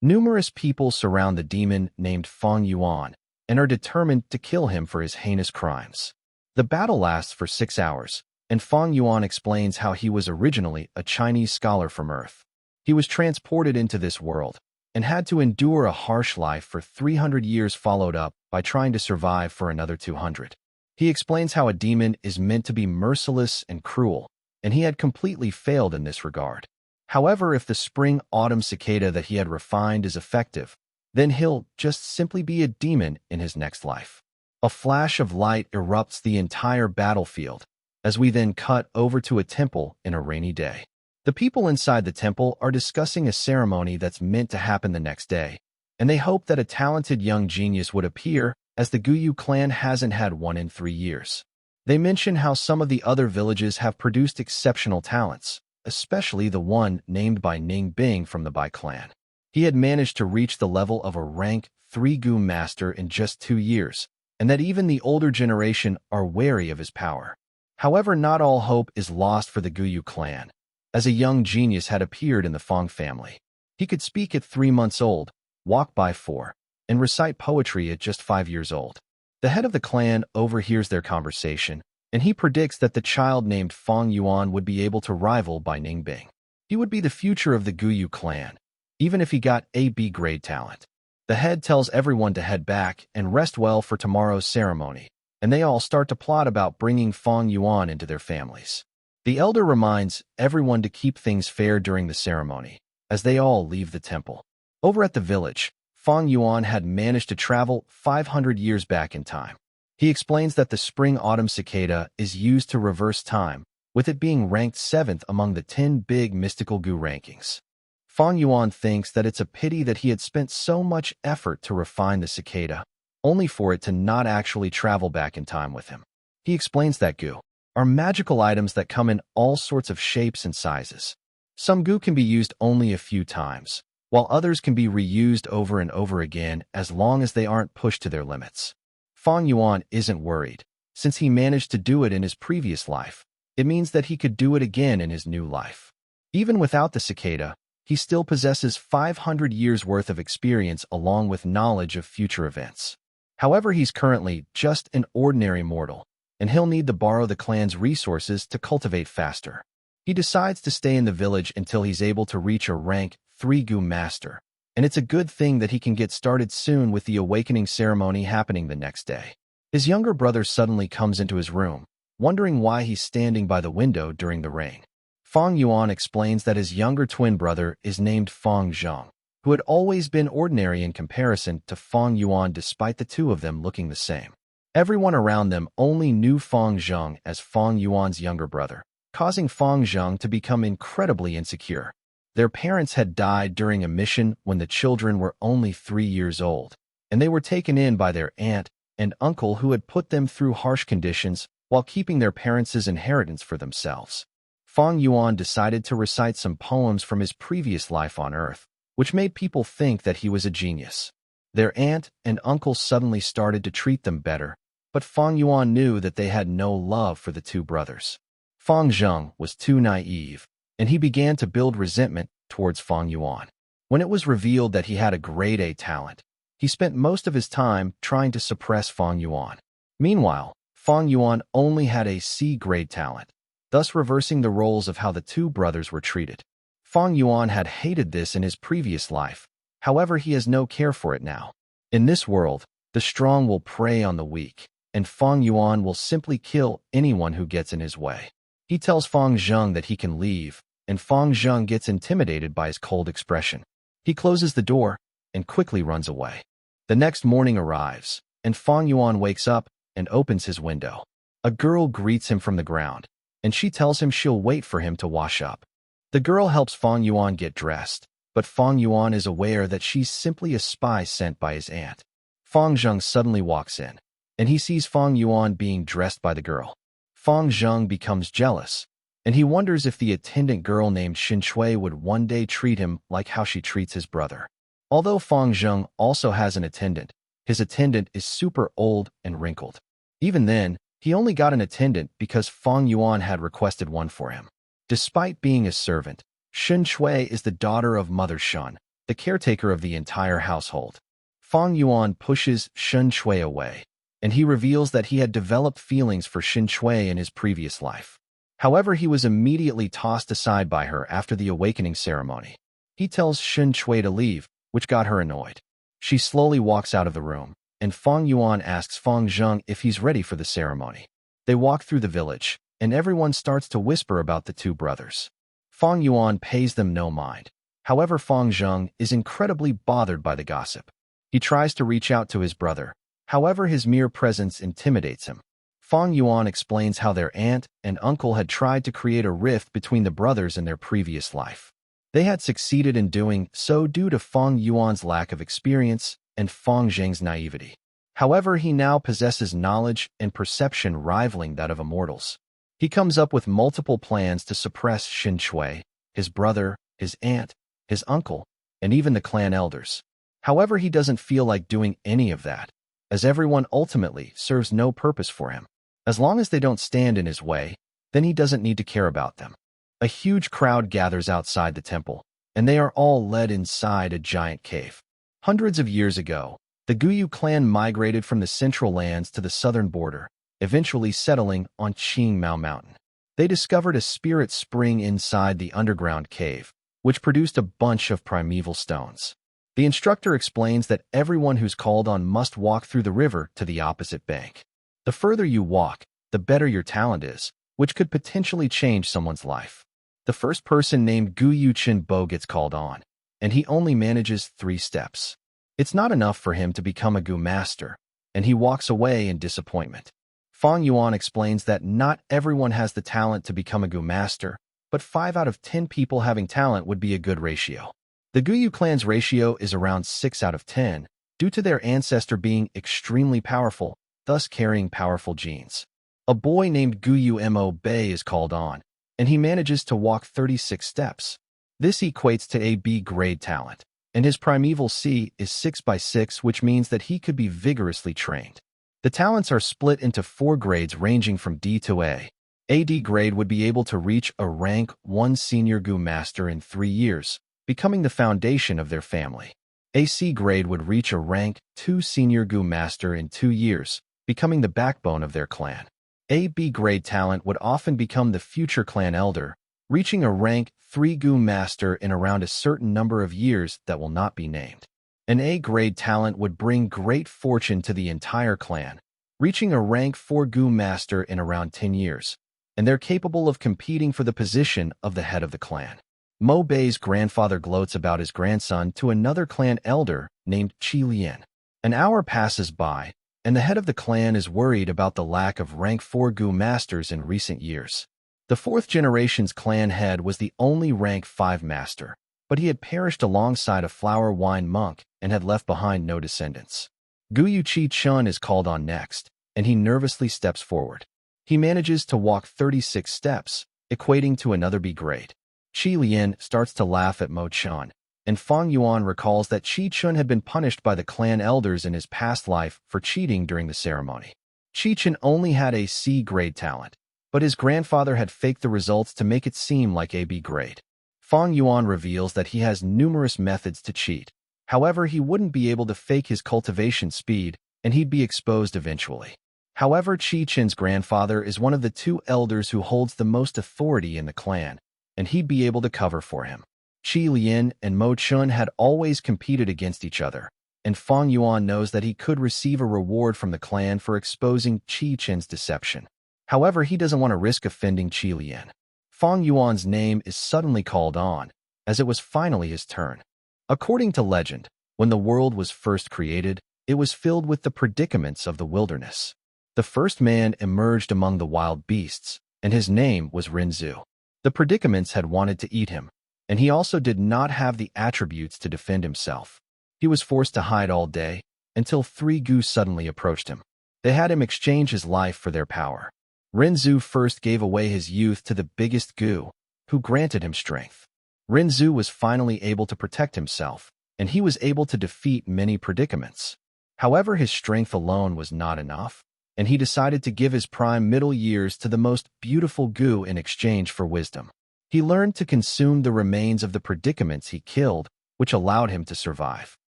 Numerous people surround the demon named Fang Yuan and are determined to kill him for his heinous crimes. The battle lasts for 6 hours, and Fang Yuan explains how he was originally a Chinese scholar from Earth. He was transported into this world and had to endure a harsh life for 300 years, followed up by trying to survive for another 200. He explains how a demon is meant to be merciless and cruel, and he had completely failed in this regard. However, if the spring-autumn cicada that he had refined is effective, then he'll just simply be a demon in his next life. A flash of light erupts the entire battlefield, as we then cut over to a temple in a rainy day. The people inside the temple are discussing a ceremony that's meant to happen the next day, and they hope that a talented young genius would appear, as the Guyu clan hasn't had one in 3 years. They mention how some of the other villages have produced exceptional talents, especially the one named by Ning Bing from the Bai clan. He had managed to reach the level of a rank 3 Gu master in just 2 years, and that even the older generation are wary of his power. However, not all hope is lost for the Guyu clan, as a young genius had appeared in the Fang family. He could speak at 3 months old, walk by 4, and recite poetry at just 5 years old. The head of the clan overhears their conversation, and he predicts that the child named Fang Yuan would be able to rival Bai Ningbing. He would be the future of the Guyu clan, even if he got a B-grade talent. The head tells everyone to head back and rest well for tomorrow's ceremony, and they all start to plot about bringing Fang Yuan into their families. The elder reminds everyone to keep things fair during the ceremony, as they all leave the temple. Over at the village, Fang Yuan had managed to travel 500 years back in time. He explains that the spring-autumn cicada is used to reverse time, with it being ranked 7th among the 10 big mystical Gu rankings. Fang Yuan thinks that it's a pity that he had spent so much effort to refine the cicada, only for it to not actually travel back in time with him. He explains that Gu are magical items that come in all sorts of shapes and sizes. Some Gu can be used only a few times, while others can be reused over and over again as long as they aren't pushed to their limits. Fang Yuan isn't worried. Since he managed to do it in his previous life, it means that he could do it again in his new life. Even without the cicada, he still possesses 500 years' worth of experience along with knowledge of future events. However, he's currently just an ordinary mortal, and he'll need to borrow the clan's resources to cultivate faster. He decides to stay in the village until he's able to reach a rank 3 Gu master, and it's a good thing that he can get started soon with the awakening ceremony happening the next day. His younger brother suddenly comes into his room, wondering why he's standing by the window during the rain. Fang Yuan explains that his younger twin brother is named Fang Zheng, who had always been ordinary in comparison to Fang Yuan despite the two of them looking the same. Everyone around them only knew Fang Zheng as Fang Yuan's younger brother, causing Fang Zheng to become incredibly insecure. Their parents had died during a mission when the children were only 3 years old, and they were taken in by their aunt and uncle who had put them through harsh conditions while keeping their parents' inheritance for themselves. Fang Yuan decided to recite some poems from his previous life on Earth, which made people think that he was a genius. Their aunt and uncle suddenly started to treat them better, but Fang Yuan knew that they had no love for the two brothers. Fang Zheng was too naive, and he began to build resentment towards Fang Yuan. When it was revealed that he had a grade A talent, he spent most of his time trying to suppress Fang Yuan. Meanwhile, Fang Yuan only had a C-grade talent, thus reversing the roles of how the two brothers were treated. Fang Yuan had hated this in his previous life, however he has no care for it now. In this world, the strong will prey on the weak, and Fang Yuan will simply kill anyone who gets in his way. He tells Fang Zheng that he can leave, and Fang Zheng gets intimidated by his cold expression. He closes the door and quickly runs away. The next morning arrives, and Fang Yuan wakes up and opens his window. A girl greets him from the ground, and she tells him she'll wait for him to wash up. The girl helps Fang Yuan get dressed, but Fang Yuan is aware that she's simply a spy sent by his aunt. Fang Zheng suddenly walks in, and he sees Fang Yuan being dressed by the girl. Fang Zheng becomes jealous, and he wonders if the attendant girl named Xin Shui would one day treat him like how she treats his brother. Although Fang Zheng also has an attendant, his attendant is super old and wrinkled. Even then, he only got an attendant because Fang Yuan had requested one for him. Despite being a servant, Xin Shui is the daughter of Mother Shun, the caretaker of the entire household. Fang Yuan pushes Shen Shui away, and he reveals that he had developed feelings for Shen Shui in his previous life. However, he was immediately tossed aside by her after the awakening ceremony. He tells Shen Shui to leave, which got her annoyed. She slowly walks out of the room, and Fang Yuan asks Fang Zheng if he's ready for the ceremony. They walk through the village, and everyone starts to whisper about the two brothers. Fang Yuan pays them no mind. However, Fang Zheng is incredibly bothered by the gossip. He tries to reach out to his brother. However, his mere presence intimidates him. Fang Yuan explains how their aunt and uncle had tried to create a rift between the brothers in their previous life. They had succeeded in doing so due to Fang Yuan's lack of experience and Fang Zheng's naivety. However, he now possesses knowledge and perception rivaling that of immortals. He comes up with multiple plans to suppress Shen Shui, his brother, his aunt, his uncle, and even the clan elders. However, he doesn't feel like doing any of that, as everyone ultimately serves no purpose for him. As long as they don't stand in his way, then he doesn't need to care about them. A huge crowd gathers outside the temple, and they are all led inside a giant cave. Hundreds of years ago, the Guyu clan migrated from the central lands to the southern border, eventually settling on Qingmao Mountain. They discovered a spirit spring inside the underground cave, which produced a bunch of primeval stones. The instructor explains that everyone who's called on must walk through the river to the opposite bank. The further you walk, the better your talent is, which could potentially change someone's life. The first person named Guyu Chenbo gets called on, and he only manages 3 steps. It's not enough for him to become a Gu master, and he walks away in disappointment. Fang Yuan explains that not everyone has the talent to become a Gu master, but 5 out of 10 people having talent would be a good ratio. The Guyu clan's ratio is around 6 out of 10, due to their ancestor being extremely powerful, thus carrying powerful genes. A boy named Guyu Mo Bei is called on, and he manages to walk 36 steps. This equates to a B grade talent, and his primeval C is 6 by 6, which means that he could be vigorously trained. The talents are split into 4 grades ranging from D to A. A D grade would be able to reach a rank 1 senior Gu master in 3 years, becoming the foundation of their family. A C grade would reach a rank 2 senior Gu master in 2 years, becoming the backbone of their clan. A B grade talent would often become the future clan elder, reaching a rank 3 Gu master in around a certain number of years that will not be named. An A grade talent would bring great fortune to the entire clan, reaching a rank 4 Gu master in around 10 years, and they're capable of competing for the position of the head of the clan. Mo Bei's grandfather gloats about his grandson to another clan elder named Qi Lian. An hour passes by, and the head of the clan is worried about the lack of rank 4 Gu masters in recent years. The 4th generation's clan head was the only rank 5 master, but he had perished alongside a flower wine monk and had left behind no descendants. Guyu Chi Chun is called on next, and he nervously steps forward. He manages to walk 36 steps, equating to another B grade. Qi Lian starts to laugh at Mo Chun, and Fang Yuan recalls that Qi Chun had been punished by the clan elders in his past life for cheating during the ceremony. Qi Chun only had a C grade talent, but his grandfather had faked the results to make it seem like a B grade. Fang Yuan reveals that he has numerous methods to cheat. However, he wouldn't be able to fake his cultivation speed, and he'd be exposed eventually. However, Qi Chen's grandfather is one of the 2 elders who holds the most authority in the clan, and he'd be able to cover for him. Qi Lian and Mo Chun had always competed against each other, and Fang Yuan knows that he could receive a reward from the clan for exposing Qi Chen's deception. However, he doesn't want to risk offending Qi Lian. Fang Yuan's name is suddenly called on, as it was finally his turn. According to legend, when the world was first created, it was filled with the predicaments of the wilderness. The first man emerged among the wild beasts, and his name was Renzu. The predicaments had wanted to eat him, and he also did not have the attributes to defend himself. He was forced to hide all day, until 3 Gu suddenly approached him. They had him exchange his life for their power. Renzu first gave away his youth to the biggest Gu, who granted him strength. Renzu was finally able to protect himself, and he was able to defeat many predicaments. However, his strength alone was not enough, and he decided to give his prime middle years to the most beautiful Gu in exchange for wisdom. He learned to consume the remains of the predicaments he killed, which allowed him to survive.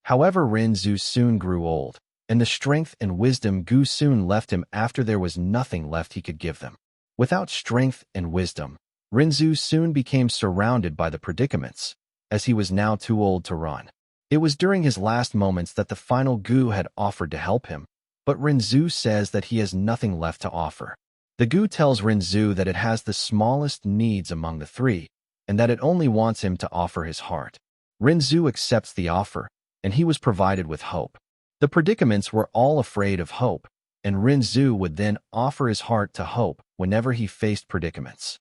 However, Renzu soon grew old, and the strength and wisdom Gu soon left him after there was nothing left he could give them. Without strength and wisdom, Renzu soon became surrounded by the predicaments, as he was now too old to run. It was during his last moments that the final Gu had offered to help him, but Renzu says that he has nothing left to offer. The Gu tells Renzu that it has the smallest needs among the three, and that it only wants him to offer his heart. Renzu accepts the offer, and he was provided with hope. The predicaments were all afraid of hope, and Renzu would then offer his heart to hope whenever he faced predicaments.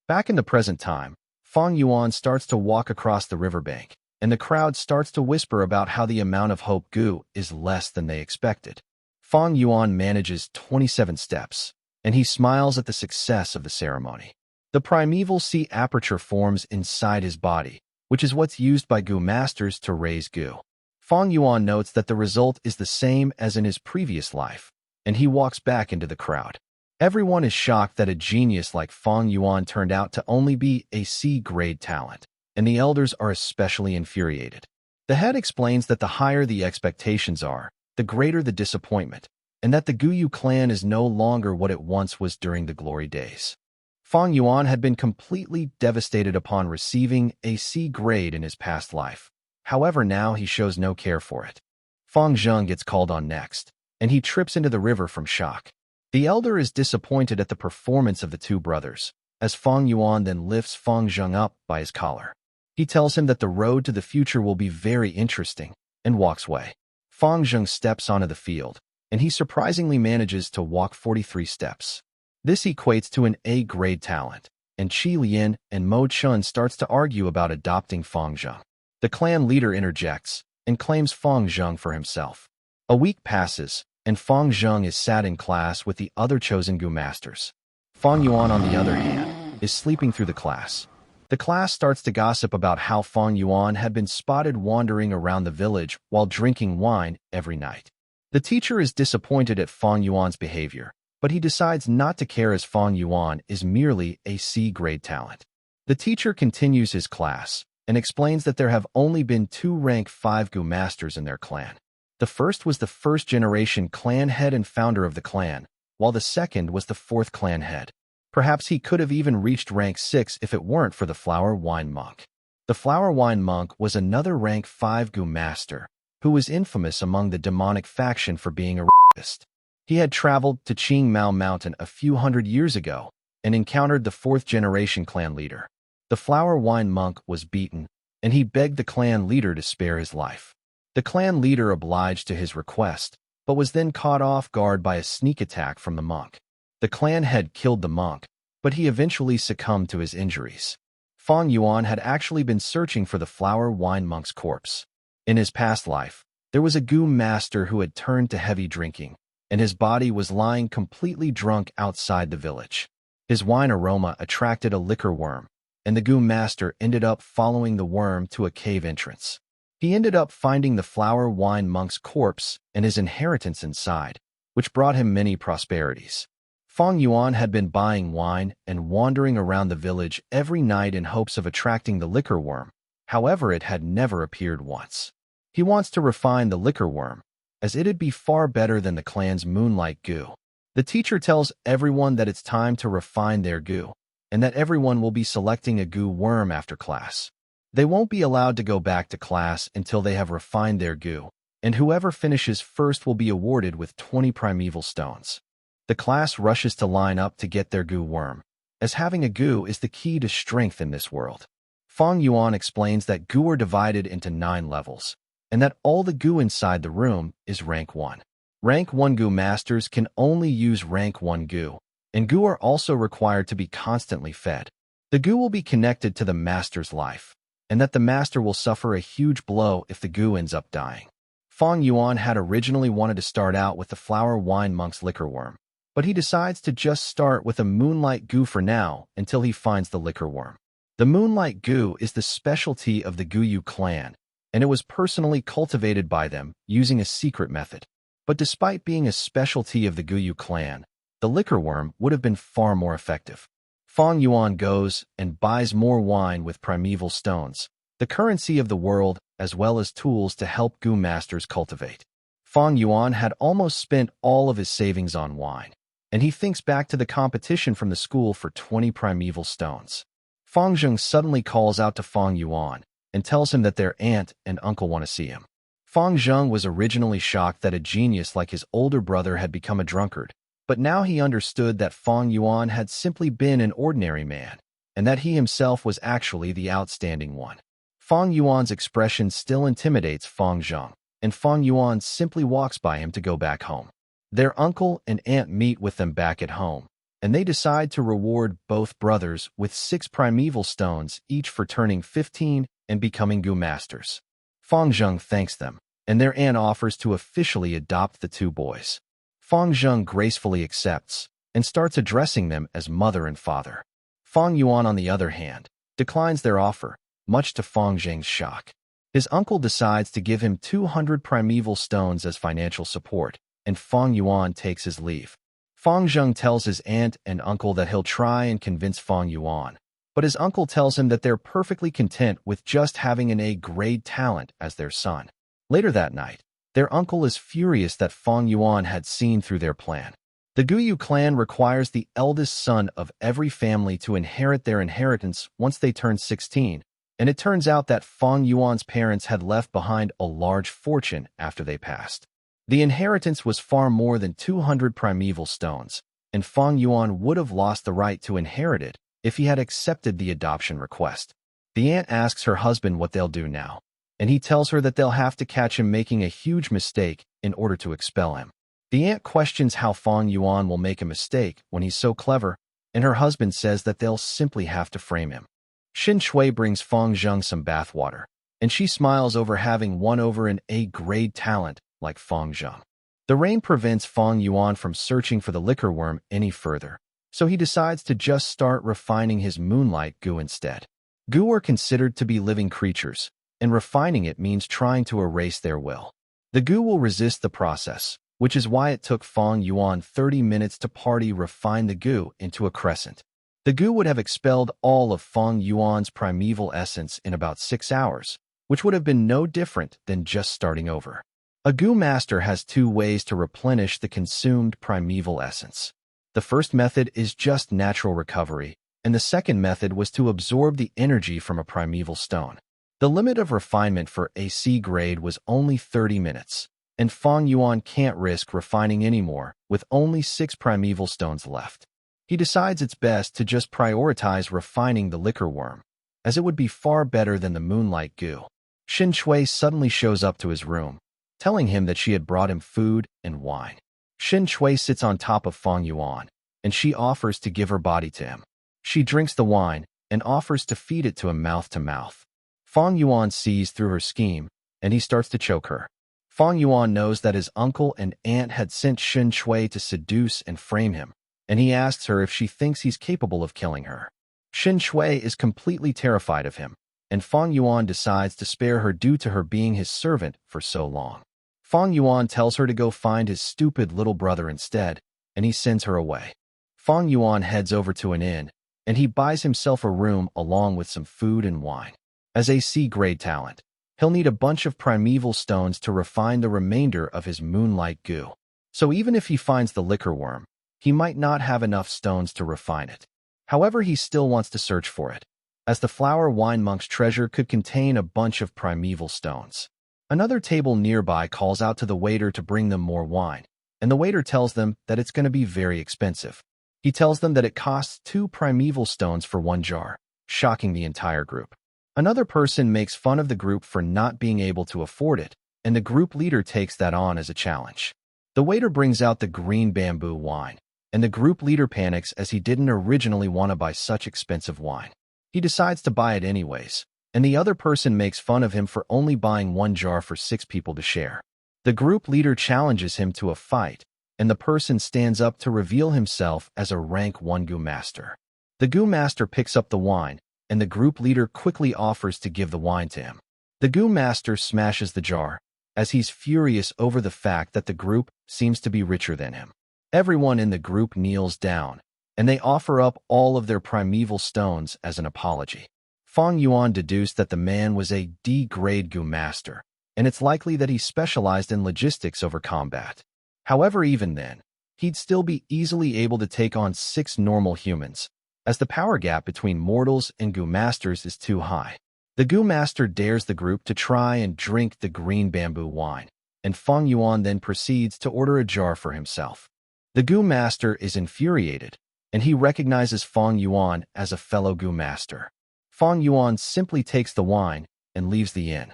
Back in the present time, Fang Yuan starts to walk across the riverbank, and the crowd starts to whisper about how the amount of hope Gu is less than they expected. Fang Yuan manages 27 steps, and he smiles at the success of the ceremony. The primeval sea aperture forms inside his body, which is what's used by Gu masters to raise Gu. Fang Yuan notes that the result is the same as in his previous life, and he walks back into the crowd. Everyone is shocked that a genius like Fang Yuan turned out to only be a C-grade talent, and the elders are especially infuriated. The head explains that the higher the expectations are, the greater the disappointment, and that the Guyu clan is no longer what it once was during the glory days. Fang Yuan had been completely devastated upon receiving a C grade in his past life. However, now he shows no care for it. Fang Zheng gets called on next, and he trips into the river from shock. The elder is disappointed at the performance of the two brothers, as Fang Yuan then lifts Fang Zheng up by his collar. He tells him that the road to the future will be very interesting, and walks away. Fang Zheng steps onto the field, and he surprisingly manages to walk 43 steps. This equates to an A-grade talent, and Qi Lian and Mo Chun starts to argue about adopting Fang Zheng. The clan leader interjects and claims Fang Zheng for himself. A week passes, and Fang Zheng is sat in class with the other chosen Gu masters. Fang Yuan, on the other hand, is sleeping through the class. The class starts to gossip about how Fang Yuan had been spotted wandering around the village while drinking wine every night. The teacher is disappointed at Fang Yuan's behavior, but he decides not to care as Fang Yuan is merely a C-grade talent. The teacher continues his class and explains that there have only been 2 rank 5 Gu masters in their clan. The first was the first-generation clan head and founder of the clan, while the second was the 4th clan head. Perhaps he could have even reached rank 6 if it weren't for the Flower Wine Monk. The Flower Wine Monk was another rank 5 Gu master, who was infamous among the demonic faction for being a rapist. He had traveled to Qingmao Mountain a few hundred years ago and encountered the 4th-generation clan leader. The Flower Wine Monk was beaten, and he begged the clan leader to spare his life. The clan leader obliged to his request, but was then caught off guard by a sneak attack from the monk. The clan head killed the monk, but he eventually succumbed to his injuries. Fang Yuan had actually been searching for the Flower Wine Monk's corpse. In his past life, there was a Gu master who had turned to heavy drinking, and his body was lying completely drunk outside the village. His wine aroma attracted a liquor worm, and the Gu master ended up following the worm to a cave entrance. He ended up finding the Flower Wine Monk's corpse and his inheritance inside, which brought him many prosperities. Fang Yuan had been buying wine and wandering around the village every night in hopes of attracting the liquor worm. However, it had never appeared once. He wants to refine the liquor worm, as it'd be far better than the clan's Moonlight Gu. The teacher tells everyone that it's time to refine their Gu, and that everyone will be selecting a Gu worm after class. They won't be allowed to go back to class until they have refined their Gu, and whoever finishes first will be awarded with 20 primeval stones. The class rushes to line up to get their Gu worm, as having a Gu is the key to strength in this world. Fang Yuan explains that Gu are divided into 9 levels, and that all the Gu inside the room is rank 1. Rank 1 Gu masters can only use rank 1 Gu, and Gu are also required to be constantly fed. The Gu will be connected to the master's life, and that the master will suffer a huge blow if the Gu ends up dying. Fang Yuan had originally wanted to start out with the Flower Wine Monk's liquor worm, but he decides to just start with a Moonlight Gu for now until he finds the liquor worm. The Moonlight Gu is the specialty of the Guyu clan, and it was personally cultivated by them using a secret method. But despite being a specialty of the Guyu clan, the liquor worm would have been far more effective. Fang Yuan goes and buys more wine with primeval stones, the currency of the world, as well as tools to help Gu masters cultivate. Fang Yuan had almost spent all of his savings on wine, and he thinks back to the competition from the school for 20 primeval stones. Fang Zheng suddenly calls out to Fang Yuan and tells him that their aunt and uncle want to see him. Fang Zheng was originally shocked that a genius like his older brother had become a drunkard, but now he understood that Fang Yuan had simply been an ordinary man, and that he himself was actually the outstanding one. Fang Yuan's expression still intimidates Fang Zheng, and Fang Yuan simply walks by him to go back home. Their uncle and aunt meet with them back at home, and they decide to reward both brothers with 6 primeval stones each for turning 15 and becoming Gu masters. Fang Zheng thanks them, and their aunt offers to officially adopt the 2 boys. Fang Zheng gracefully accepts and starts addressing them as mother and father. Fang Yuan, on the other hand, declines their offer, much to Fang Zheng's shock. His uncle decides to give him 200 primeval stones as financial support, and Fang Yuan takes his leave. Fang Zheng tells his aunt and uncle that he'll try and convince Fang Yuan, but his uncle tells him that they're perfectly content with just having an A-grade talent as their son. Later that night, their uncle is furious that Fang Yuan had seen through their plan. The Guyu clan requires the eldest son of every family to inherit their inheritance once they turn 16, and it turns out that Fang Yuan's parents had left behind a large fortune after they passed. The inheritance was far more than 200 primeval stones, and Fang Yuan would have lost the right to inherit it if he had accepted the adoption request. The aunt asks her husband what they'll do now, and he tells her that they'll have to catch him making a huge mistake in order to expel him. The aunt questions how Fang Yuan will make a mistake when he's so clever, and her husband says that they'll simply have to frame him. Xin Shui brings Fang Zheng some bathwater, and she smiles over having won over an A-grade talent like Fang Zheng. The rain prevents Fang Yuan from searching for the liquor worm any further, so he decides to just start refining his moonlight Gu instead. Gu are considered to be living creatures, and refining it means trying to erase their will. The Gu will resist the process, which is why it took Fang Yuan 30 minutes to party refine the Gu into a crescent. The Gu would have expelled all of Fang Yuan's primeval essence in about 6 hours, which would have been no different than just starting over. A Gu master has 2 ways to replenish the consumed primeval essence. The first method is just natural recovery, and the second method was to absorb the energy from a primeval stone. The limit of refinement for a C grade was only 30 minutes, and Fang Yuan can't risk refining anymore with only 6 primeval stones left. He decides it's best to just prioritize refining the liquor worm, as it would be far better than the moonlight Gu. Xin Shui suddenly shows up to his room, telling him that she had brought him food and wine. Xin Shui sits on top of Fang Yuan, and she offers to give her body to him. She drinks the wine and offers to feed it to him mouth to mouth. Fang Yuan sees through her scheme, and he starts to choke her. Fang Yuan knows that his uncle and aunt had sent Xin Shui to seduce and frame him, and he asks her if she thinks he's capable of killing her. Xin Shui is completely terrified of him, and Fang Yuan decides to spare her due to her being his servant for so long. Fang Yuan tells her to go find his stupid little brother instead, and he sends her away. Fang Yuan heads over to an inn, and he buys himself a room along with some food and wine. As a C-grade talent, he'll need a bunch of primeval stones to refine the remainder of his moonlight Gu. So even if he finds the liquor worm, he might not have enough stones to refine it. However, he still wants to search for it, as the flower wine monk's treasure could contain a bunch of primeval stones. Another table nearby calls out to the waiter to bring them more wine, and the waiter tells them that it's going to be very expensive. He tells them that it costs 2 primeval stones for 1 jar, shocking the entire group. Another person makes fun of the group for not being able to afford it, and the group leader takes that on as a challenge. The waiter brings out the green bamboo wine, and the group leader panics as he didn't originally want to buy such expensive wine. He decides to buy it anyways, and the other person makes fun of him for only buying 1 jar for 6 people to share. The group leader challenges him to a fight, and the person stands up to reveal himself as a rank 1 Gu master. The Gu master picks up the wine, and the group leader quickly offers to give the wine to him. The Gu master smashes the jar, as he's furious over the fact that the group seems to be richer than him. Everyone in the group kneels down, and they offer up all of their primeval stones as an apology. Fang Yuan deduced that the man was a D-grade Gu master, and it's likely that he specialized in logistics over combat. However, even then, he'd still be easily able to take on 6 normal humans, as the power gap between mortals and Gu masters is too high. The Gu master dares the group to try and drink the green bamboo wine, and Fang Yuan then proceeds to order a jar for himself. The Gu master is infuriated, and he recognizes Fang Yuan as a fellow Gu master. Fang Yuan simply takes the wine and leaves the inn.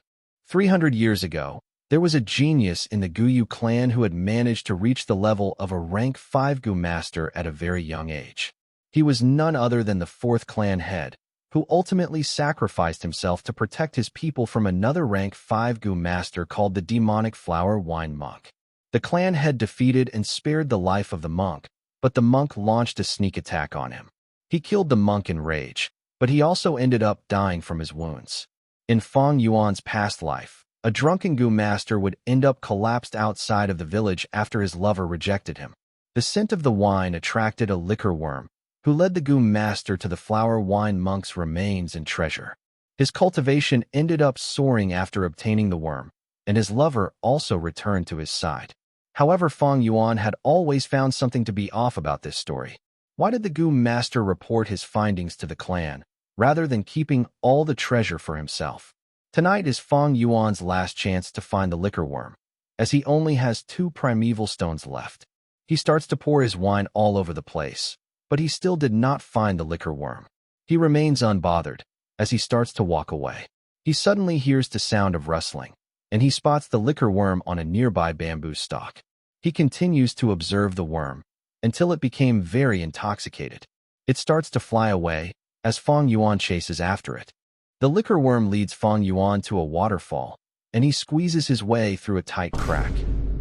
300 years ago, there was a genius in the Guyu clan who had managed to reach the level of a rank 5 Gu master at a very young age. He was none other than the 4th clan head, who ultimately sacrificed himself to protect his people from another rank 5 Gu master called the demonic flower wine monk. The clan head defeated and spared the life of the monk, but the monk launched a sneak attack on him. He killed the monk in rage, but he also ended up dying from his wounds. In Fang Yuan's past life, a drunken Gu master would end up collapsed outside of the village after his lover rejected him. The scent of the wine attracted a liquor worm, who led the Gu master to the flower wine monk's remains and treasure. His cultivation ended up soaring after obtaining the worm, and his lover also returned to his side. However, Fang Yuan had always found something to be off about this story. Why did the Gu master report his findings to the clan, rather than keeping all the treasure for himself? Tonight is Fang Yuan's last chance to find the liquor worm, as he only has 2 primeval stones left. He starts to pour his wine all over the place, but he still did not find the liquor worm. He remains unbothered as he starts to walk away. He suddenly hears the sound of rustling, and he spots the liquor worm on a nearby bamboo stalk. He continues to observe the worm until it became very intoxicated. It starts to fly away as Fang Yuan chases after it. The liquor worm leads Fang Yuan to a waterfall, and he squeezes his way through a tight crack.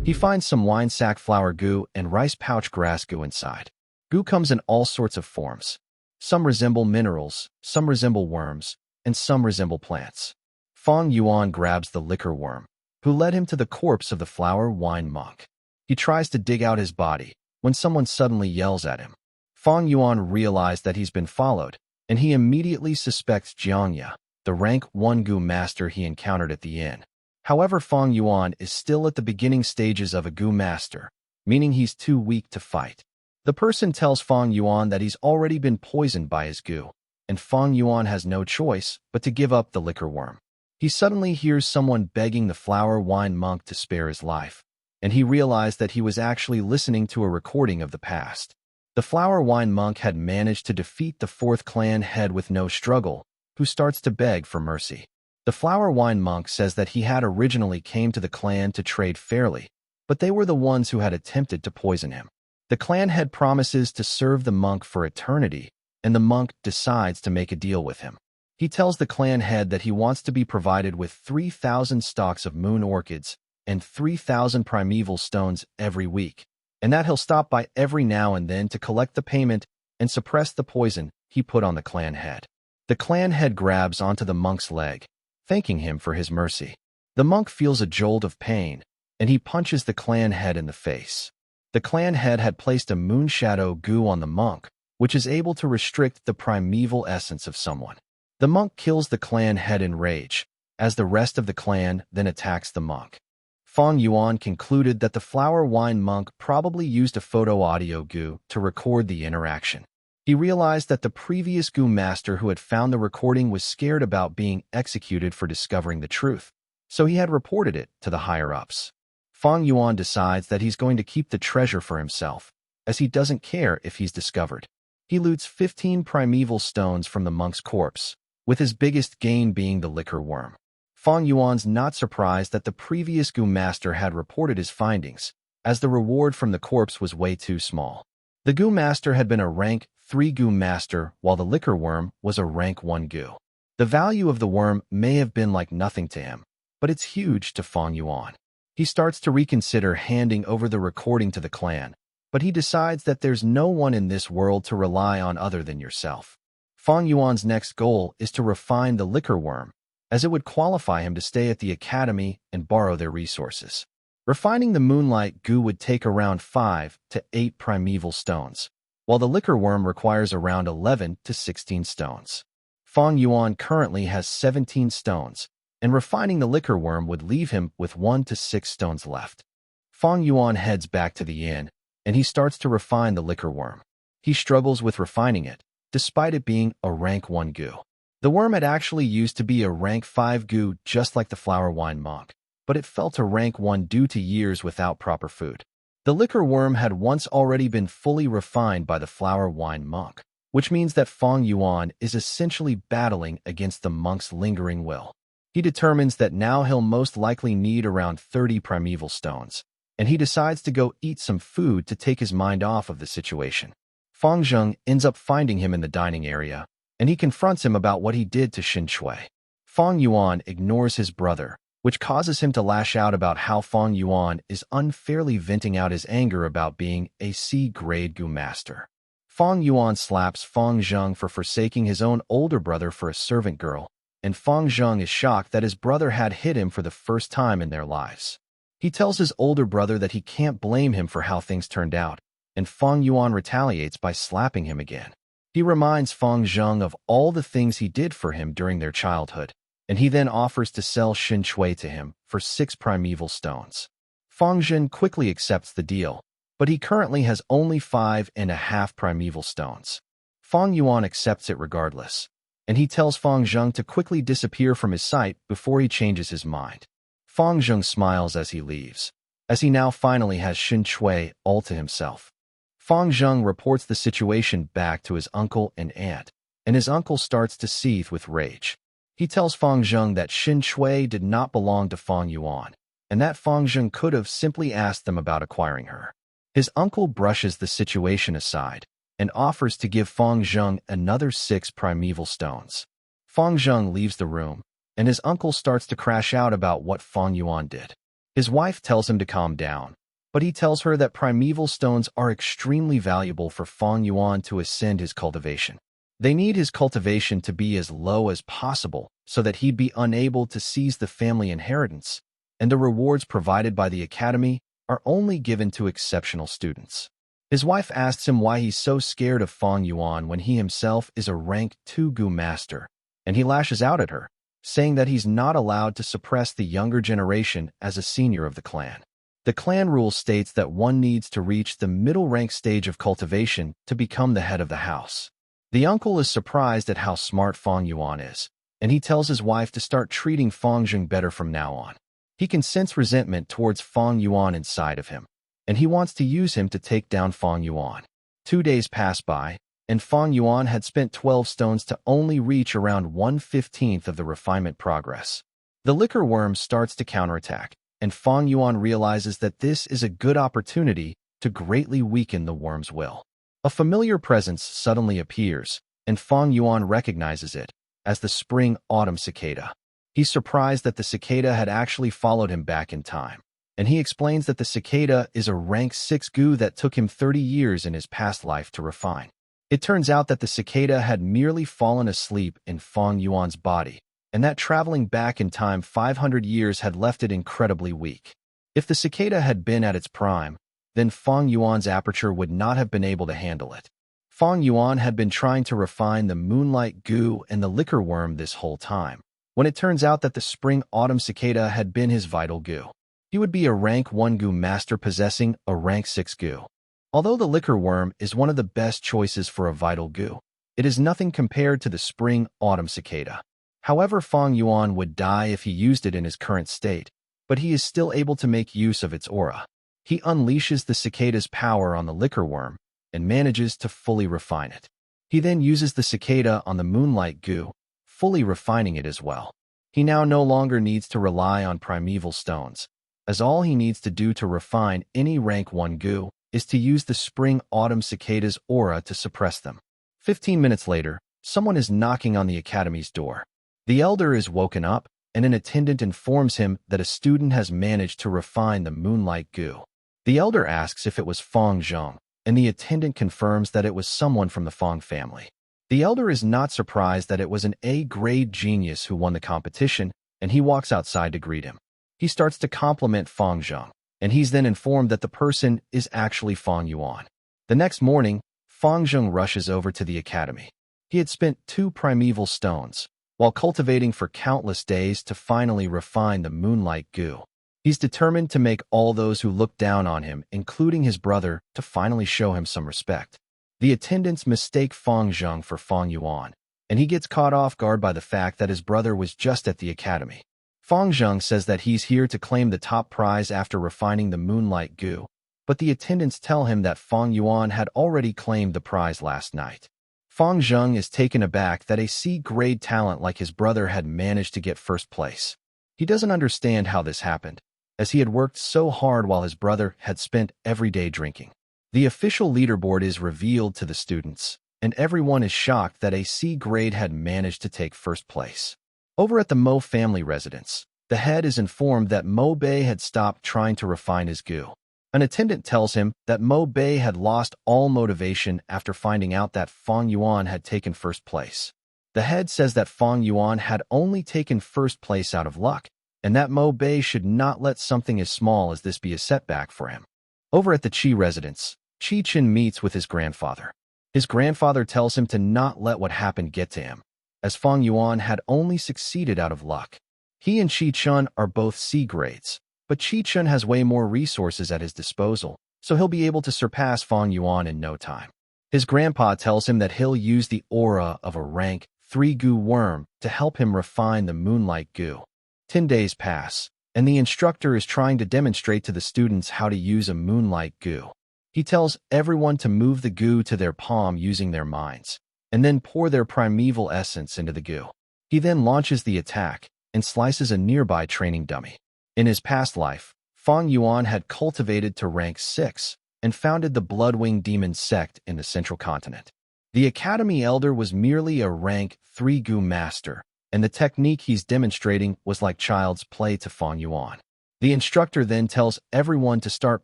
He finds some wine sack flower goo and rice pouch grass goo inside. Goo comes in all sorts of forms. Some resemble minerals, some resemble worms, and some resemble plants. Fang Yuan grabs the liquor worm, who led him to the corpse of the flower wine monk. He tries to dig out his body when someone suddenly yells at him. Fang Yuan realizes that he's been followed, and he immediately suspects Jiangya, the rank 1 Gu master he encountered at the inn. However, Fang Yuan is still at the beginning stages of a Gu master, meaning he's too weak to fight. The person tells Fang Yuan that he's already been poisoned by his Gu, and Fang Yuan has no choice but to give up the liquor worm. He suddenly hears someone begging the flower wine monk to spare his life, and he realized that he was actually listening to a recording of the past. The flower wine monk had managed to defeat the 4th clan head with no struggle, who starts to beg for mercy. The flower wine monk says that he had originally came to the clan to trade fairly, but they were the ones who had attempted to poison him. The clan head promises to serve the monk for eternity, and the monk decides to make a deal with him. He tells the clan head that he wants to be provided with 3,000 stalks of moon orchids and 3,000 primeval stones every week, and that he'll stop by every now and then to collect the payment and suppress the poison he put on the clan head. The clan head grabs onto the monk's leg, thanking him for his mercy. The monk feels a jolt of pain, and he punches the clan head in the face. The clan head had placed a moonshadow goo on the monk, which is able to restrict the primeval essence of someone. The monk kills the clan head in rage, as the rest of the clan then attacks the monk. Fang Yuan concluded that the flower wine monk probably used a photo-audio goo to record the interaction. He realized that the previous Gu master who had found the recording was scared about being executed for discovering the truth, so he had reported it to the higher-ups. Fang Yuan decides that he's going to keep the treasure for himself, as he doesn't care if he's discovered. He loots 15 primeval stones from the monk's corpse, with his biggest gain being the liquor worm. Fang Yuan's not surprised that the previous Gu master had reported his findings, as the reward from the corpse was way too small. The Gu master had been a rank 3 Gu master, while the liquor worm was a rank 1 Gu. The value of the worm may have been like nothing to him, but it's huge to Fang Yuan. He starts to reconsider handing over the recording to the clan, but he decides that there's no one in this world to rely on other than yourself. Fang Yuan's next goal is to refine the liquor worm, as it would qualify him to stay at the academy and borrow their resources. Refining the moonlight goo would take around 5 to 8 primeval stones, while the liquor worm requires around 11 to 16 stones. Fang Yuan currently has 17 stones, and refining the liquor worm would leave him with 1 to 6 stones left. Fang Yuan heads back to the inn, and he starts to refine the liquor worm. He struggles with refining it, despite it being a rank 1 goo. The worm had actually used to be a rank 5 goo just like the flower wine monk, but it fell to rank 1 due to years without proper food. The liquor worm had once already been fully refined by the flower wine monk, which means that Fang Yuan is essentially battling against the monk's lingering will. He determines that now he'll most likely need around 30 primeval stones, and he decides to go eat some food to take his mind off of the situation. Fang Zheng ends up finding him in the dining area, and he confronts him about what he did to Xin Shui. Fang Yuan ignores his brother, which causes him to lash out about how Fang Yuan is unfairly venting out his anger about being a C-grade goo master. Fang Yuan slaps Fang Zheng for forsaking his own older brother for a servant girl, and Fang Zheng is shocked that his brother had hit him for the first time in their lives. He tells his older brother that he can't blame him for how things turned out, and Fang Yuan retaliates by slapping him again. He reminds Fang Zheng of all the things he did for him during their childhood, and he then offers to sell Xin Shui to him for 6 primeval stones. Fang Zhen quickly accepts the deal, but he currently has only 5.5 primeval stones. Fang Yuan accepts it regardless, and he tells Fang Zheng to quickly disappear from his sight before he changes his mind. Fang Zheng smiles as he leaves, as he now finally has Xin Shui all to himself. Fang Zheng reports the situation back to his uncle and aunt, and his uncle starts to seethe with rage. He tells Fang Zheng that Xin Shui did not belong to Fang Yuan, and that Fang Zheng could have simply asked them about acquiring her. His uncle brushes the situation aside and offers to give Fang Zheng another 6 primeval stones. Fang Zheng leaves the room, and his uncle starts to crash out about what Fang Yuan did. His wife tells him to calm down, but he tells her that primeval stones are extremely valuable for Fang Yuan to ascend his cultivation. They need his cultivation to be as low as possible so that he'd be unable to seize the family inheritance, and the rewards provided by the academy are only given to exceptional students. His wife asks him why he's so scared of Fang Yuan when he himself is a rank 2 goo master, and he lashes out at her, saying that he's not allowed to suppress the younger generation as a senior of the clan. The clan rule states that one needs to reach the middle rank stage of cultivation to become the head of the house. The uncle is surprised at how smart Fang Yuan is, and he tells his wife to start treating Fang Zheng better from now on. He can sense resentment towards Fang Yuan inside of him, and he wants to use him to take down Fang Yuan. 2 days pass by, and Fang Yuan had spent 12 stones to only reach around 1/15 of the refinement progress. The liquor worm starts to counterattack, and Fang Yuan realizes that this is a good opportunity to greatly weaken the worm's will. A familiar presence suddenly appears, and Fang Yuan recognizes it as the spring-autumn cicada. He's surprised that the cicada had actually followed him back in time, and he explains that the cicada is a rank 6 goo that took him 30 years in his past life to refine. It turns out that the cicada had merely fallen asleep in Fang Yuan's body, and that traveling back in time 500 years had left it incredibly weak. If the cicada had been at its prime, then Fang Yuan's aperture would not have been able to handle it. Fang Yuan had been trying to refine the moonlight goo and the liquor worm this whole time, when it turns out that the spring-autumn cicada had been his vital goo. He would be a rank 1 goo master possessing a rank 6 goo. Although the liquor worm is one of the best choices for a vital goo, it is nothing compared to the spring-autumn cicada. However, Fang Yuan would die if he used it in his current state, but he is still able to make use of its aura. He unleashes the cicada's power on the liquor worm and manages to fully refine it. He then uses the cicada on the moonlight goo, fully refining it as well. He now no longer needs to rely on primeval stones, as all he needs to do to refine any rank 1 goo is to use the spring-autumn cicada's aura to suppress them. 15 minutes later, someone is knocking on the academy's door. The elder is woken up, and an attendant informs him that a student has managed to refine the moonlight goo. The elder asks if it was Fang Zheng, and the attendant confirms that it was someone from the Fang family. The elder is not surprised that it was an A-grade genius who won the competition, and he walks outside to greet him. He starts to compliment Fang Zheng, and he's then informed that the person is actually Fang Yuan. The next morning, Fang Zheng rushes over to the academy. He had spent 2 primeval stones, while cultivating for countless days to finally refine the moonlight goo. He's determined to make all those who look down on him, including his brother, to finally show him some respect. The attendants mistake Fang Zheng for Fang Yuan, and he gets caught off guard by the fact that his brother was just at the academy. Fang Zheng says that he's here to claim the top prize after refining the moonlight goo, but the attendants tell him that Fang Yuan had already claimed the prize last night. Fang Zheng is taken aback that a C-grade talent like his brother had managed to get first place. He doesn't understand how this happened, as he had worked so hard while his brother had spent every day drinking. The official leaderboard is revealed to the students, and everyone is shocked that a C-grade had managed to take first place. Over at the Mo family residence, the head is informed that Mo Bei had stopped trying to refine his goo. An attendant tells him that Mo Bei had lost all motivation after finding out that Fang Yuan had taken first place. The head says that Fang Yuan had only taken first place out of luck, and that Mo Bei should not let something as small as this be a setback for him. Over at the Qi residence, Qi Chen meets with his grandfather. His grandfather tells him to not let what happened get to him, as Fang Yuan had only succeeded out of luck. He and Qi Chen are both C grades, but Qi Chen has way more resources at his disposal, so he'll be able to surpass Fang Yuan in no time. His grandpa tells him that he'll use the aura of a rank 3 goo worm to help him refine the moonlight goo. 10 days pass, and the instructor is trying to demonstrate to the students how to use a moonlight goo. He tells everyone to move the goo to their palm using their minds, and then pour their primeval essence into the goo. He then launches the attack and slices a nearby training dummy. In his past life, Fang Yuan had cultivated to rank 6 and founded the Bloodwing Demon sect in the Central Continent. The Academy Elder was merely a rank 3 goo master, and the technique he's demonstrating was like child's play to Fang Yuan. The instructor then tells everyone to start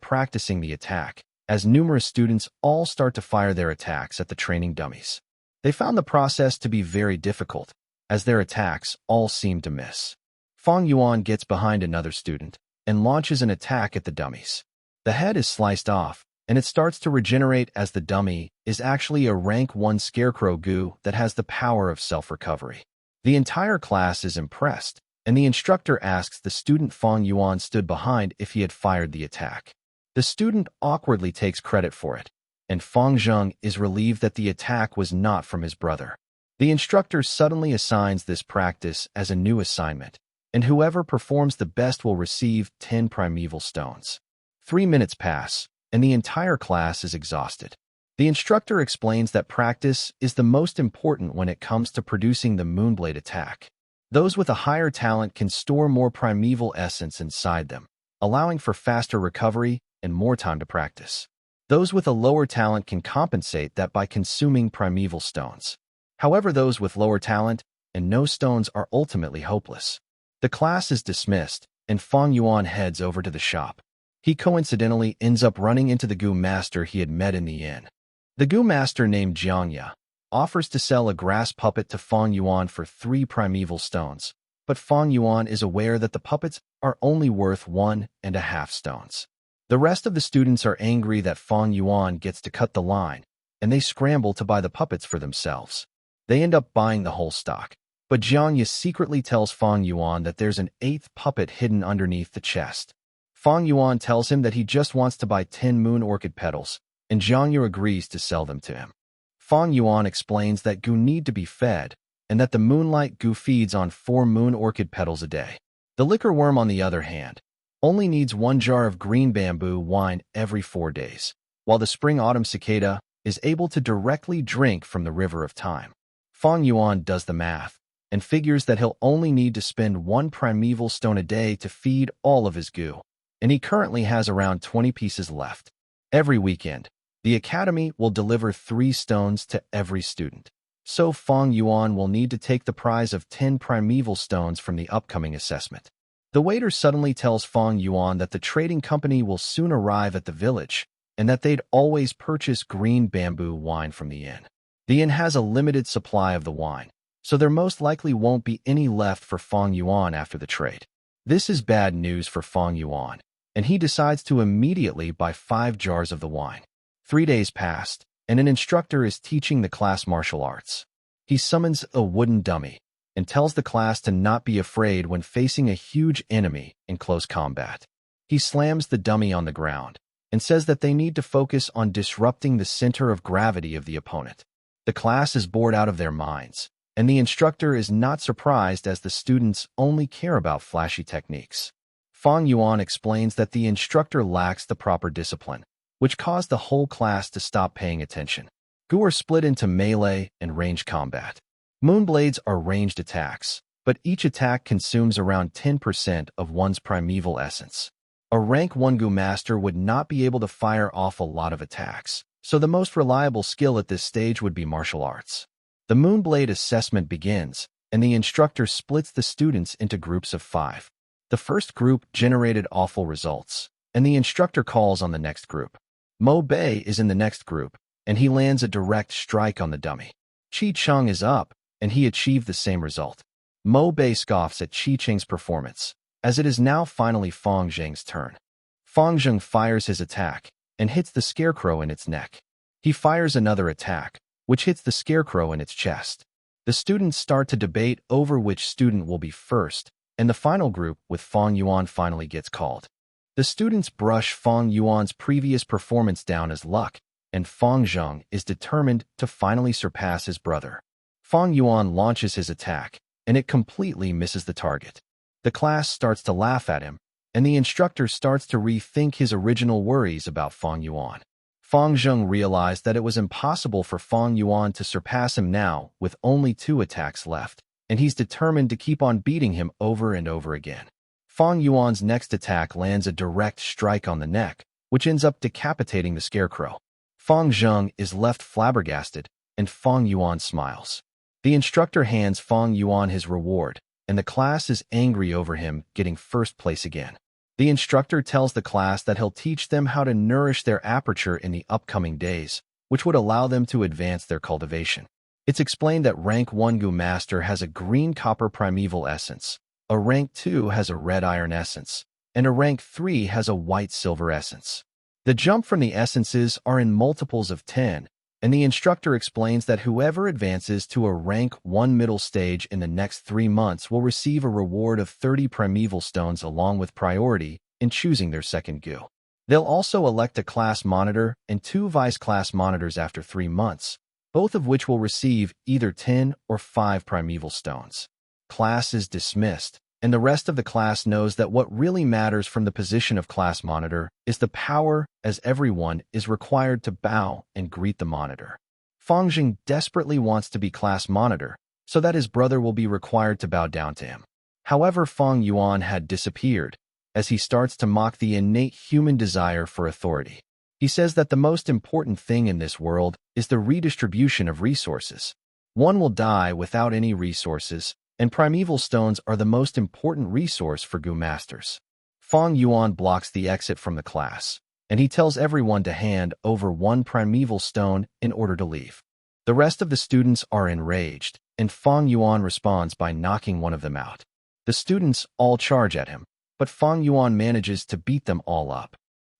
practicing the attack, as numerous students all start to fire their attacks at the training dummies. They found the process to be very difficult, as their attacks all seemed to miss. Fang Yuan gets behind another student and launches an attack at the dummies. The head is sliced off, and it starts to regenerate as the dummy is actually a rank 1 scarecrow goo that has the power of self-recovery. The entire class is impressed, and the instructor asks the student Fang Yuan stood behind if he had fired the attack. The student awkwardly takes credit for it, and Fang Zheng is relieved that the attack was not from his brother. The instructor suddenly assigns this practice as a new assignment, and whoever performs the best will receive 10 primeval stones. 3 minutes pass, and the entire class is exhausted. The instructor explains that practice is the most important when it comes to producing the Moonblade attack. Those with a higher talent can store more primeval essence inside them, allowing for faster recovery and more time to practice. Those with a lower talent can compensate that by consuming primeval stones. However, those with lower talent and no stones are ultimately hopeless. The class is dismissed, and Fang Yuan heads over to the shop. He coincidentally ends up running into the goo master he had met in the inn. The goo master named Jiangya offers to sell a grass puppet to Fang Yuan for 3 primeval stones, but Fang Yuan is aware that the puppets are only worth 1.5 stones. The rest of the students are angry that Fang Yuan gets to cut the line, and they scramble to buy the puppets for themselves. They end up buying the whole stock, but Jiangya secretly tells Fang Yuan that there's an 8th puppet hidden underneath the chest. Fang Yuan tells him that he just wants to buy 10 moon orchid petals, and Jiangya agrees to sell them to him. Fang Yuan explains that goo need to be fed, and that the moonlight goo feeds on 4 moon orchid petals a day. The liquor worm, on the other hand, only needs 1 jar of green bamboo wine every 4 days, while the spring-autumn cicada is able to directly drink from the river of time. Fang Yuan does the math, and figures that he'll only need to spend 1 primeval stone a day to feed all of his goo, and he currently has around 20 pieces left. Every weekend, the academy will deliver 3 stones to every student, so Fang Yuan will need to take the prize of 10 primeval stones from the upcoming assessment. The waiter suddenly tells Fang Yuan that the trading company will soon arrive at the village, and that they'd always purchase green bamboo wine from the inn. The inn has a limited supply of the wine, so there most likely won't be any left for Fang Yuan after the trade. This is bad news for Fang Yuan, and he decides to immediately buy 5 jars of the wine. 3 days passed, and an instructor is teaching the class martial arts. He summons a wooden dummy and tells the class to not be afraid when facing a huge enemy in close combat. He slams the dummy on the ground and says that they need to focus on disrupting the center of gravity of the opponent. The class is bored out of their minds, and the instructor is not surprised as the students only care about flashy techniques. Fang Yuan explains that the instructor lacks the proper discipline, which caused the whole class to stop paying attention. Gu are split into melee and ranged combat. Moonblades are ranged attacks, but each attack consumes around 10% of one's primeval essence. A rank 1 Gu master would not be able to fire off a lot of attacks, so the most reliable skill at this stage would be martial arts. The Moonblade assessment begins, and the instructor splits the students into groups of 5. The first group generated awful results, and the instructor calls on the next group. Mo Bei is in the next group, and he lands a direct strike on the dummy. Chi Cheng is up, and he achieved the same result. Mo Bei scoffs at Chi Cheng's performance, as it is now finally Fang Zheng's turn. Fang Zheng fires his attack and hits the scarecrow in its neck. He fires another attack, which hits the scarecrow in its chest. The students start to debate over which student will be first, and the final group with Fang Yuan finally gets called. The students brush Fang Yuan's previous performance down as luck, and Fang Zheng is determined to finally surpass his brother. Fang Yuan launches his attack, and it completely misses the target. The class starts to laugh at him, and the instructor starts to rethink his original worries about Fang Yuan. Fang Zheng realized that it was impossible for Fang Yuan to surpass him now with only 2 attacks left, and he's determined to keep on beating him over and over again. Fang Yuan's next attack lands a direct strike on the neck, which ends up decapitating the scarecrow. Fang Zheng is left flabbergasted, and Fang Yuan smiles. The instructor hands Fang Yuan his reward, and the class is angry over him getting first place again. The instructor tells the class that he'll teach them how to nourish their aperture in the upcoming days, which would allow them to advance their cultivation. It's explained that rank 1 Gu Master has a green copper primeval essence, a rank 2 has a red iron essence, and a rank 3 has a white silver essence. The jump from the essences are in multiples of 10, and the instructor explains that whoever advances to a rank 1 middle stage in the next 3 months will receive a reward of 30 primeval stones along with priority in choosing their second Gu. They'll also elect a class monitor and 2 vice-class monitors after 3 months, both of which will receive either 10 or 5 primeval stones. Class is dismissed, and the rest of the class knows that what really matters from the position of class monitor is the power, as everyone is required to bow and greet the monitor. Fang Zheng desperately wants to be class monitor, so that his brother will be required to bow down to him. However, Fang Yuan had disappeared, as he starts to mock the innate human desire for authority. He says that the most important thing in this world is the redistribution of resources. One will die without any resources, and primeval stones are the most important resource for Gu Masters. Fang Yuan blocks the exit from the class, and he tells everyone to hand over 1 primeval stone in order to leave. The rest of the students are enraged, and Fang Yuan responds by knocking one of them out. The students all charge at him, but Fang Yuan manages to beat them all up.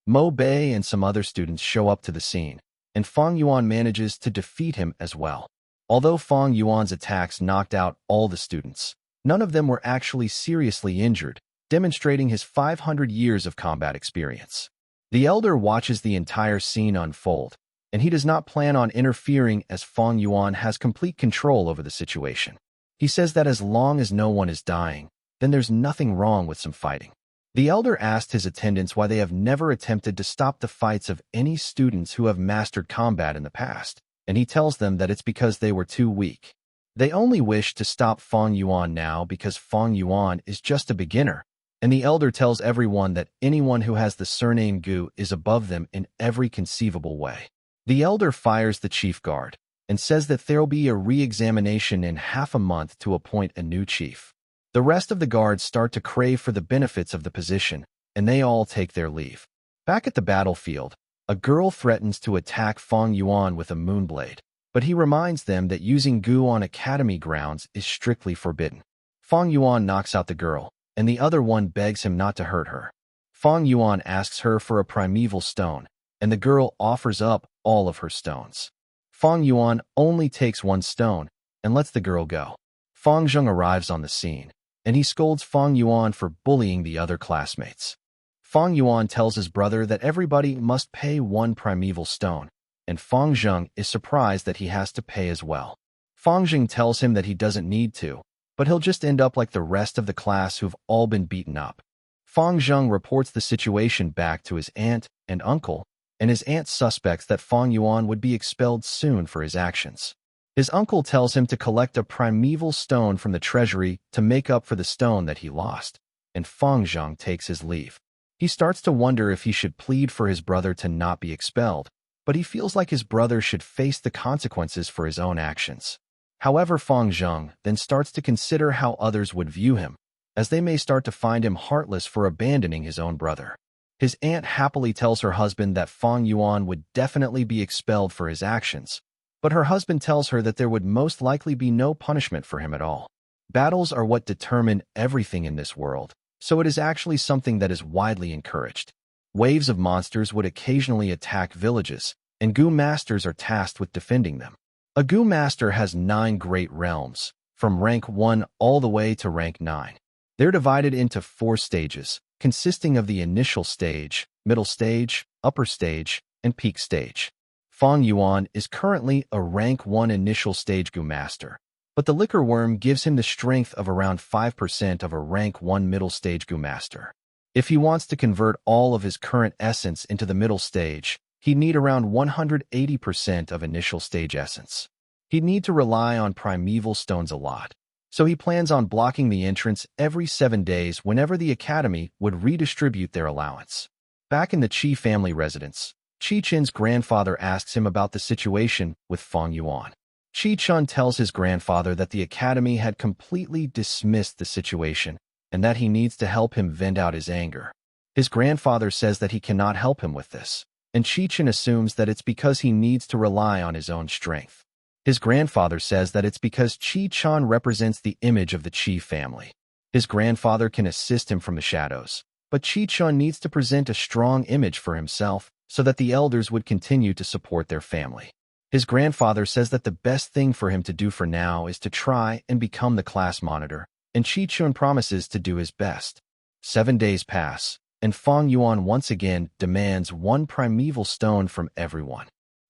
Mo Bei and some other students show up to the scene, and Fang Yuan manages to defeat him as well. Although Fang Yuan's attacks knocked out all the students, none of them were actually seriously injured, demonstrating his 500 years of combat experience. The elder watches the entire scene unfold, and he does not plan on interfering as Fang Yuan has complete control over the situation. He says that as long as no one is dying, then there's nothing wrong with some fighting. The elder asked his attendants why they have never attempted to stop the fights of any students who have mastered combat in the past, and he tells them that it's because they were too weak. They only wish to stop Fang Yuan now because Fang Yuan is just a beginner, and the elder tells everyone that anyone who has the surname Gu is above them in every conceivable way. The elder fires the chief guard and says that there'll be a re-examination in half a month to appoint a new chief. The rest of the guards start to crave for the benefits of the position, and they all take their leave. Back at the battlefield, a girl threatens to attack Fang Yuan with a moonblade, but he reminds them that using Gu on academy grounds is strictly forbidden. Fang Yuan knocks out the girl, and the other one begs him not to hurt her. Fang Yuan asks her for a primeval stone, and the girl offers up all of her stones. Fang Yuan only takes 1 stone, and lets the girl go. Fang Zheng arrives on the scene, and he scolds Fang Yuan for bullying the other classmates. Fang Yuan tells his brother that everybody must pay one primeval stone, and Fang Zheng is surprised that he has to pay as well. Fang Zheng tells him that he doesn't need to, but he'll just end up like the rest of the class who've all been beaten up. Fang Zheng reports the situation back to his aunt and uncle, and his aunt suspects that Fang Yuan would be expelled soon for his actions. His uncle tells him to collect a primeval stone from the treasury to make up for the stone that he lost, and Fang Zheng takes his leave. He starts to wonder if he should plead for his brother to not be expelled, but he feels like his brother should face the consequences for his own actions. However, Fang Zheng then starts to consider how others would view him, as they may start to find him heartless for abandoning his own brother. His aunt happily tells her husband that Fang Yuan would definitely be expelled for his actions, but her husband tells her that there would most likely be no punishment for him at all. Battles are what determine everything in this world, so it is actually something that is widely encouraged. Waves of monsters would occasionally attack villages, and Gu Masters are tasked with defending them. A Gu Master has 9 great realms, from rank 1 all the way to rank 9. They're divided into 4 stages, consisting of the initial stage, middle stage, upper stage, and peak stage. Fang Yuan is currently a rank 1 initial stage Gu Master, but the Liquor Worm gives him the strength of around 5% of a rank 1 middle stage Gu Master. If he wants to convert all of his current essence into the middle stage, he'd need around 180% of initial stage essence. He'd need to rely on primeval stones a lot, so he plans on blocking the entrance every 7 days whenever the academy would redistribute their allowance. Back in the Qi family residence, Qi Chen's grandfather asks him about the situation with Fang Yuan. Qi Chen tells his grandfather that the academy had completely dismissed the situation and that he needs to help him vent out his anger. His grandfather says that he cannot help him with this, and Qi Chen assumes that it's because he needs to rely on his own strength. His grandfather says that it's because Qi Chen represents the image of the Qi family. His grandfather can assist him from the shadows, but Qi Chen needs to present a strong image for himself so that the elders would continue to support their family. His grandfather says that the best thing for him to do for now is to try and become the class monitor, and Qi Chen promises to do his best. 7 days pass, and Fang Yuan once again demands 1 primeval stone from everyone.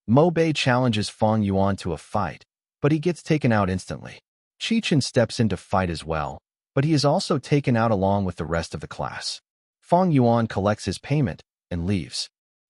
Mo Bei challenges Fang Yuan to a fight, but he gets taken out instantly. Qi Chen steps in to fight as well, but he is also taken out along with the rest of the class. Fang Yuan collects his payment and leaves.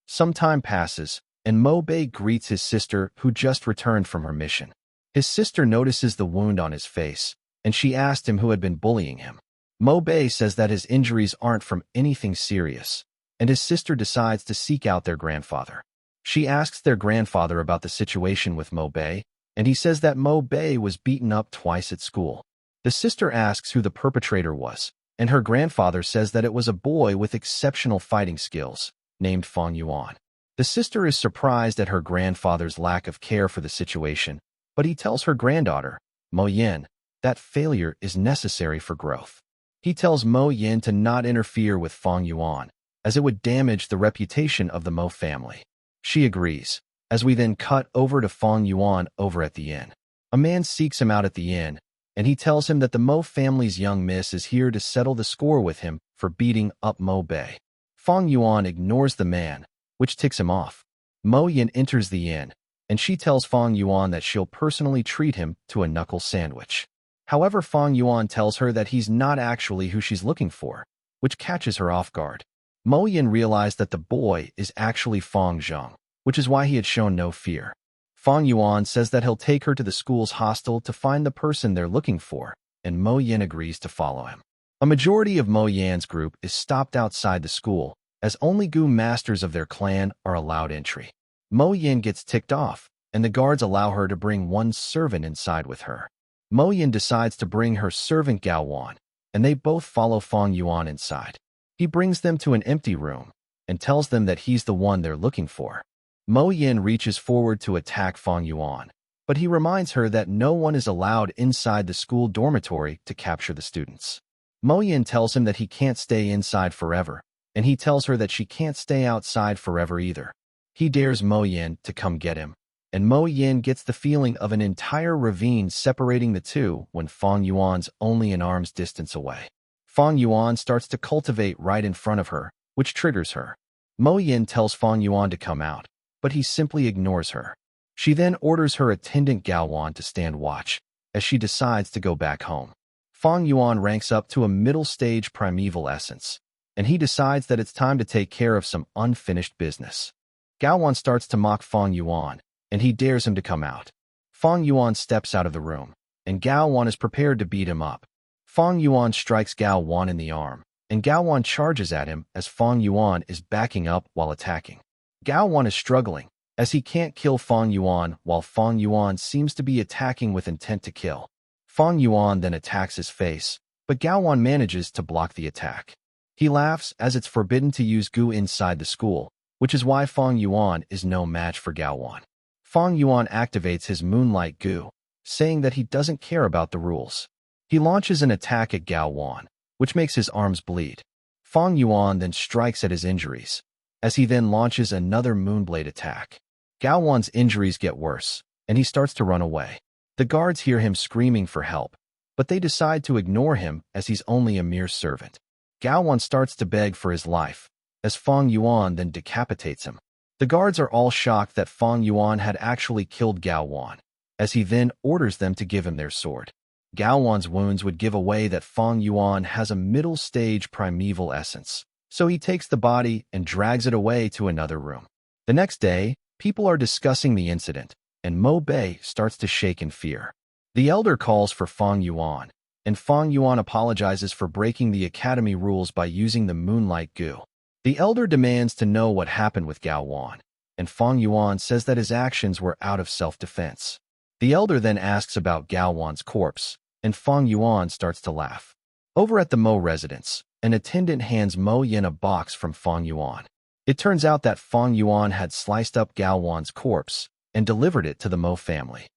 Some time passes, and Mo Bei greets his sister who just returned from her mission. His sister notices the wound on his face, and she asked him who had been bullying him. Mo Bei says that his injuries aren't from anything serious, and his sister decides to seek out their grandfather. She asks their grandfather about the situation with Mo Bei, and he says that Mo Bei was beaten up twice at school. The sister asks who the perpetrator was, and her grandfather says that it was a boy with exceptional fighting skills, named Fang Yuan. The sister is surprised at her grandfather's lack of care for the situation, but he tells her granddaughter, Mo Yin, that failure is necessary for growth. He tells Mo Yin to not interfere with Fang Yuan, as it would damage the reputation of the Mo family. She agrees, as we then cut over to Fang Yuan over at the inn. A man seeks him out at the inn, and he tells him that the Mo family's young miss is here to settle the score with him for beating up Mo Bei. Fang Yuan ignores the man, which ticks him off. Mo Yin enters the inn, and she tells Fang Yuan that she'll personally treat him to a knuckle sandwich. However, Fang Yuan tells her that he's not actually who she's looking for, which catches her off guard. Mo Yin realized that the boy is actually Fang Zheng, which is why he had shown no fear. Fang Yuan says that he'll take her to the school's hostel to find the person they're looking for, and Mo Yin agrees to follow him. A majority of Mo Yan's group is stopped outside the school, as only Gu Masters of their clan are allowed entry. Mo Yin gets ticked off, and the guards allow her to bring one servant inside with her. Mo Yin decides to bring her servant Gao Wan, and they both follow Fang Yuan inside. He brings them to an empty room and tells them that he's the one they're looking for. Mo Yin reaches forward to attack Fang Yuan, but he reminds her that no one is allowed inside the school dormitory to capture the students. Mo Yin tells him that he can't stay inside forever, and he tells her that she can't stay outside forever either. He dares Mo Yin to come get him, and Mo Yin gets the feeling of an entire ravine separating the two when Fang Yuan's only an arm's distance away. Fang Yuan starts to cultivate right in front of her, which triggers her. Mo Yin tells Fang Yuan to come out, but he simply ignores her. She then orders her attendant Gao Wan to stand watch, as she decides to go back home. Fang Yuan ranks up to a middle-stage primeval essence, and he decides that it's time to take care of some unfinished business. Gao Wan starts to mock Fang Yuan, and he dares him to come out. Fang Yuan steps out of the room, and Gao Wan is prepared to beat him up. Fang Yuan strikes Gao Wan in the arm, and Gao Wan charges at him as Fang Yuan is backing up while attacking. Gao Wan is struggling, as he can't kill Fang Yuan while Fang Yuan seems to be attacking with intent to kill. Fang Yuan then attacks his face, but Gao Wan manages to block the attack. He laughs as it's forbidden to use goo inside the school, which is why Fang Yuan is no match for Gao Wan. Fang Yuan activates his moonlight goo, saying that he doesn't care about the rules. He launches an attack at Gao Wan, which makes his arms bleed. Fang Yuan then strikes at his injuries, as he then launches another moonblade attack. Gao Wan's injuries get worse, and he starts to run away. The guards hear him screaming for help, but they decide to ignore him as he's only a mere servant. Gao Wan starts to beg for his life, as Fang Yuan then decapitates him. The guards are all shocked that Fang Yuan had actually killed Gao Wan, as he then orders them to give him their sword. Gao Wan's wounds would give away that Fang Yuan has a middle-stage primeval essence, so he takes the body and drags it away to another room. The next day, people are discussing the incident, and Mo Bei starts to shake in fear. The elder calls for Fang Yuan, and Fang Yuan apologizes for breaking the academy rules by using the moonlight goo. The elder demands to know what happened with Gao Wan, and Fang Yuan says that his actions were out of self-defense. The elder then asks about Gao Wan's corpse, and Fang Yuan starts to laugh. Over at the Mo residence, an attendant hands Mo Yin a box from Fang Yuan. It turns out that Fang Yuan had sliced up Gao Wan's corpse and delivered it to the Mo family.